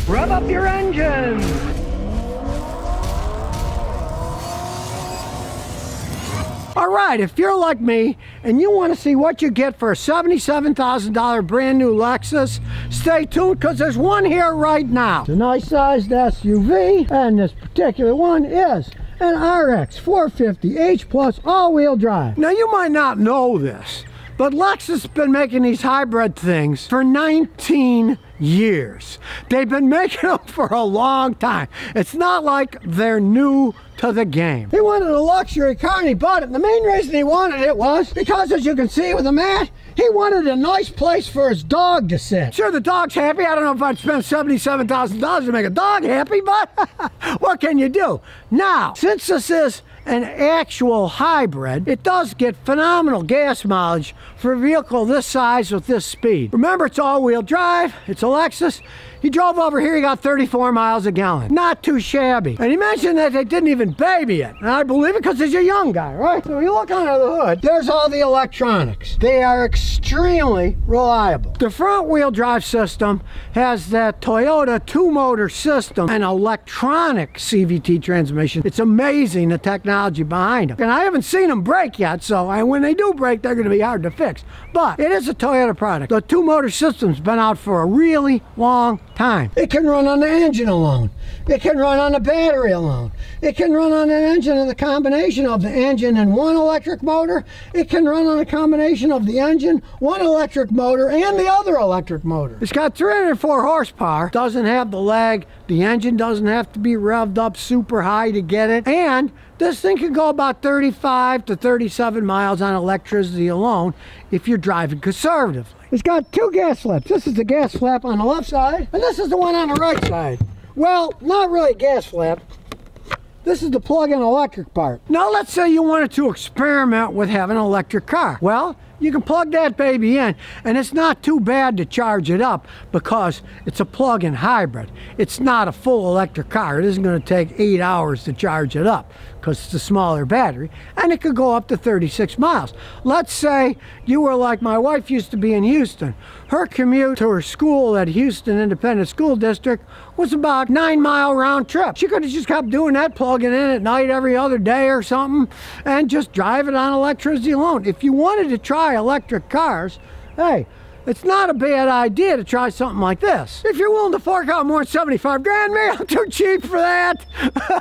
Rev up your engine. All right, if you're like me and you want to see what you get for a $77,000 brand new Lexus, stay tuned because there's one here right now. It's a nice sized SUV, and this particular one is an RX 450 H Plus all-wheel drive. Now you might not know this, but Lexus has been making these hybrid things for 19 years. They've been making them for a long time. It's not like they're new to the game. He wanted a luxury car and he bought it. And the main reason he wanted it was because, as you can see with the mat, he wanted a nice place for his dog to sit. Sure, the dog's happy. I don't know if I'd spend $77,000 to make a dog happy, but what can you do? Now, since this is an actual hybrid, it does get phenomenal gas mileage for a vehicle this size with this speed. Remember, it's all-wheel drive, it's a Lexus. He drove over here, he got 34 miles a gallon. Not too shabby. And he mentioned that they didn't even baby it. And I believe it because he's a young guy, right? So you look under the hood, there's all the electronics. They are extremely reliable. The front wheel drive system has that Toyota two-motor system, an electronic CVT transmission. It's amazing the technology behind them. And I haven't seen them break yet, so when they do break, they're gonna be hard to fix. But it is a Toyota product. The two-motor system's been out for a really long time. It can run on the engine alone. It can run on the battery alone. It can run on an engine and the combination of the engine and one electric motor. It can run on a combination of the engine, one electric motor, and the other electric motor. It's got 304 horsepower. Doesn't have the lag. The engine doesn't have to be revved up super high to get it. And this thing can go about 35 to 37 miles on electricity alone if you're driving conservatively. It's got two gas flaps. This is the gas flap on the left side, and this is the one on the right side. Well, not really a gas flap. This is the plug-in electric part. Now let's say you wanted to experiment with having an electric car. Well, you can plug that baby in, and it's not too bad to charge it up because it's a plug-in hybrid. It's not a full electric car. It isn't going to take 8 hours to charge it up because it's a smaller battery, and it could go up to 36 miles. Let's say you were like my wife used to be in Houston. Her commute to her school at Houston Independent School District was about 9-mile round trip. She could have just kept doing that, plugging in at night every other day or something, and just drive it on electricity alone. If you wanted to try electric cars, hey, it's not a bad idea to try something like this. If you're willing to fork out more than 75 grand, man, I'm too cheap for that.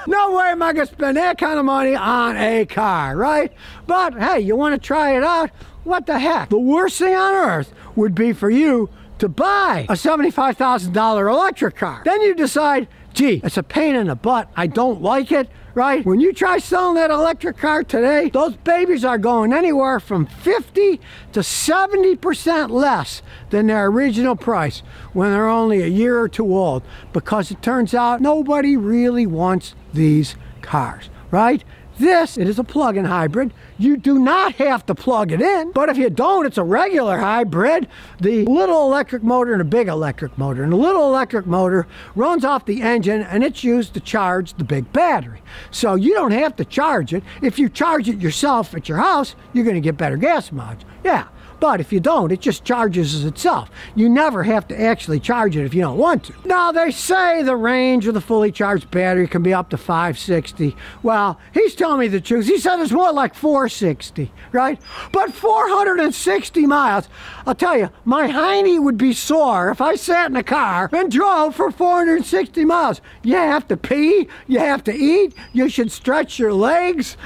No way am I gonna spend that kind of money on a car, right? But hey, you wanna try it out? What the heck? The worst thing on earth would be for you to buy a $75,000 electric car. Then you decide, gee, it's a pain in the butt, I don't like it, right? When you try selling that electric car today, those babies are going anywhere from 50 to 70% less than their original price when they're only a year or two old, because it turns out nobody really wants these cars, right? This, it is a plug-in hybrid. You do not have to plug it in, but if you don't, it's a regular hybrid. The little electric motor and a big electric motor. And the little electric motor runs off the engine and it's used to charge the big battery. So you don't have to charge it. If you charge it yourself at your house, you're gonna get better gas mileage. Yeah. But if you don't, it just charges itself. You never have to actually charge it if you don't want to. Now, they say the range of the fully charged battery can be up to 560. Well, he's telling me the truth. He said it's more like 460, right? But 460 miles, I'll tell you, my hiney would be sore if I sat in a car and drove for 460 miles. You have to pee, you have to eat, you should stretch your legs.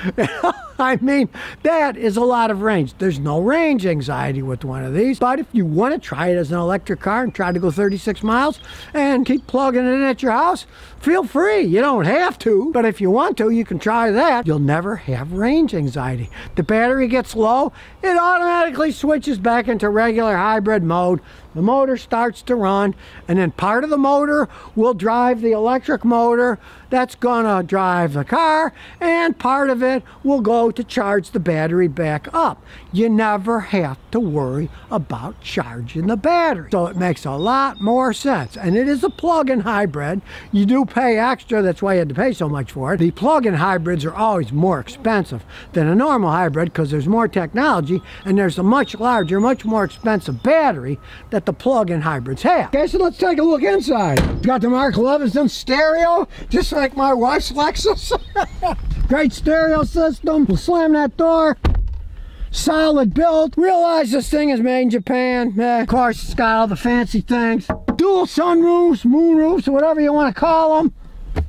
I mean, that is a lot of range. There's no range anxiety with one of these, but if you want to try it as an electric car and try to go 36 miles and keep plugging it in at your house, feel free. You don't have to, but if you want to, you can try that. You'll never have range anxiety. The battery gets low, it automatically switches back into regular hybrid mode. The motor starts to run, and then part of the motor will drive the electric motor that's gonna drive the car, and part of it will go to charge the battery back up. You never have to worry about charging the battery. So it makes a lot more sense. And it is a plug-in hybrid. You do pay extra, that's why you had to pay so much for it. The plug-in hybrids are always more expensive than a normal hybrid because there's more technology and there's a much larger, much more expensive battery that that the plug-in hybrids have. Okay, so let's take a look inside. It's got the Mark Levinson stereo, just like my wife's Lexus. Great stereo system. We'll slam that door. Solid build. Realize this thing is made in Japan. Of course, it's got all the fancy things. Dual sunroofs, moonroofs, whatever you want to call them.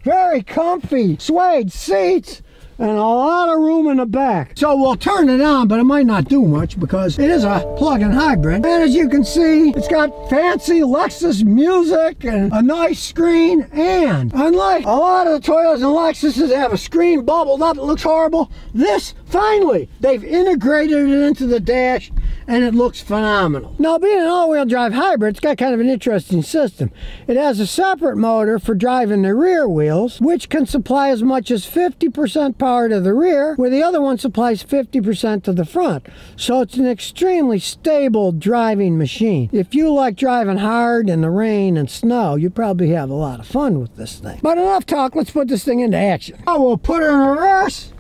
Very comfy. Suede seats. And a lot of room in the back. So we'll turn it on, but it might not do much because it is a plug-in hybrid. And as you can see, it's got fancy Lexus music and a nice screen. And unlike a lot of the Toyotas and Lexuses that have a screen bubbled up, it looks horrible. This, finally, they've integrated it into the dash and it looks phenomenal. Now, being an all-wheel drive hybrid, it's got kind of an interesting system. It has a separate motor for driving the rear wheels, which can supply as much as 50% power to the rear, where the other one supplies 50% to the front. So it's an extremely stable driving machine. If you like driving hard in the rain and snow, you probably have a lot of fun with this thing. But enough talk, let's put this thing into action. I will put it in reverse.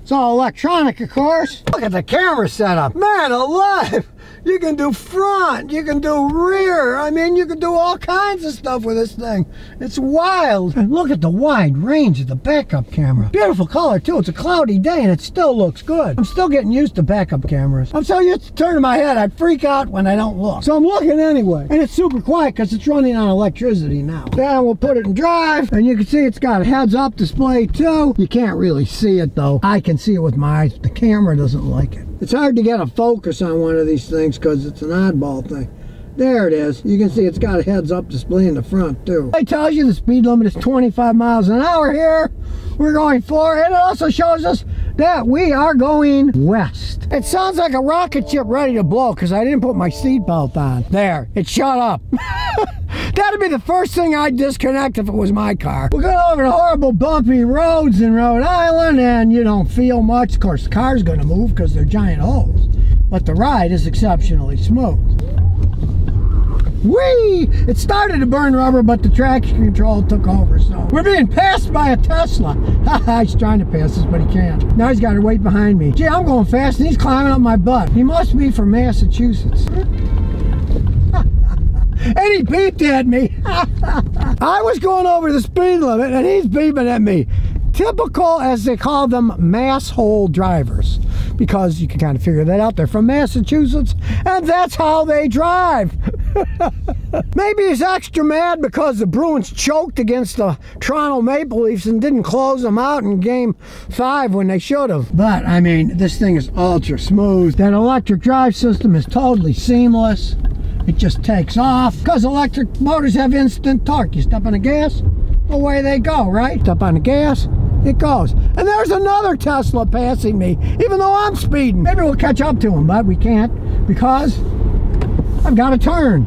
It's all electronic, of course. Look at the camera setup. Man alive! You can do front, you can do rear. I mean, you can do all kinds of stuff with this thing. It's wild. And look at the wide range of the backup camera. Beautiful color, too. It's a cloudy day, and it still looks good. I'm still getting used to backup cameras. I'm so used to turning my head, I freak out when I don't look. So I'm looking anyway. And it's super quiet because it's running on electricity now. Then we'll put it in drive, and you can see it's got a heads-up display, too. You can't really see it, though. I can see it with my eyes. The camera doesn't like it. It's hard to get a focus on one of these things because it's an oddball thing. There it is. You can see it's got a heads-up display in the front, too. It tells you the speed limit is 25 miles an hour here. We're going forward, and it also shows us that we are going west. It sounds like a rocket ship ready to blow because I didn't put my seatbelt on. There, it shut up. That'd be the first thing I'd disconnect if it was my car. We're going over the horrible bumpy roads in Rhode Island, and you don't feel much. Of course, the car's going to move because they're giant holes. But the ride is exceptionally smooth. Whee! It started to burn rubber, but the traction control took over, so. We're being passed by a Tesla. He's trying to pass us, but he can't. Now he's got to wait behind me. Gee, I'm going fast, and he's climbing up my butt. He must be from Massachusetts. And he beeped at me. I was going over the speed limit, and he's beeping at me. Typical, as they call them, masshole drivers. Because you can kind of figure that out. They're from Massachusetts, and that's how they drive. Maybe he's extra mad because the Bruins choked against the Toronto Maple Leafs and didn't close them out in Game 5 when they should have. But, I mean, this thing is ultra smooth. That electric drive system is totally seamless. It just takes off. Because electric motors have instant torque. You step on the gas, away they go, right? Step on the gas, it goes. And there's another Tesla passing me, even though I'm speeding. Maybe we'll catch up to him, but we can't because I've got to turn.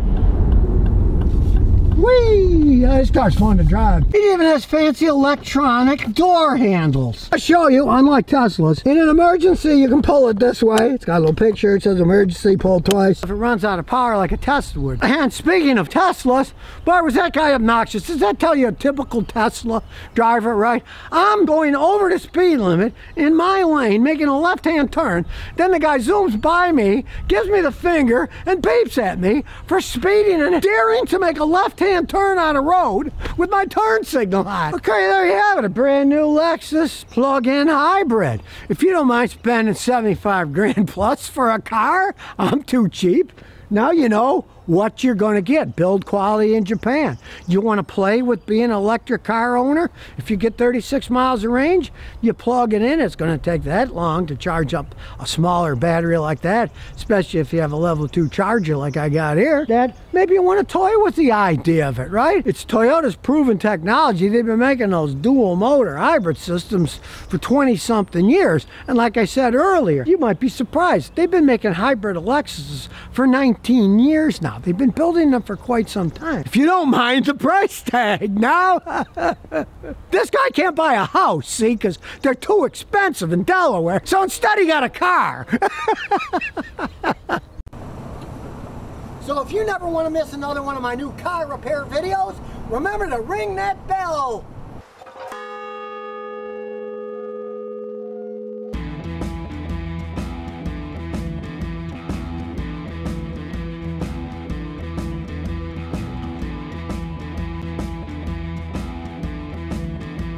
Whee! This car's fun to drive. It even has fancy electronic door handles. I'll show you, unlike Teslas, in an emergency you can pull it this way. It's got a little picture, it says emergency, pull twice. If it runs out of power like a Tesla would. And speaking of Teslas, boy was that guy obnoxious. Does that tell you a typical Tesla driver, right? I'm going over the speed limit in my lane, making a left-hand turn. Then the guy zooms by me, gives me the finger, and beeps at me for speeding and daring to make a left-hand turn on a road with my turn signal on. Okay, there you have it, a brand new Lexus plug-in hybrid. If you don't mind spending 75 grand plus for a car, I'm too cheap. Now you know what you're going to get. Build quality in Japan. You want to play with being an electric car owner? If you get 36 miles of range, you plug it in. It's going to take that long to charge up a smaller battery like that, especially if you have a level 2 charger like I got here. That maybe you want to toy with the idea of it, right? It's Toyota's proven technology. They've been making those dual motor hybrid systems for 20-something years. And like I said earlier, you might be surprised. They've been making hybrid Lexuses for 19 years now. They've been building them for quite some time. If you don't mind the price tag now. This guy can't buy a house, see, because they're too expensive in Delaware. So instead he got a car. So if you never want to miss another one of my new car repair videos, remember to ring that bell.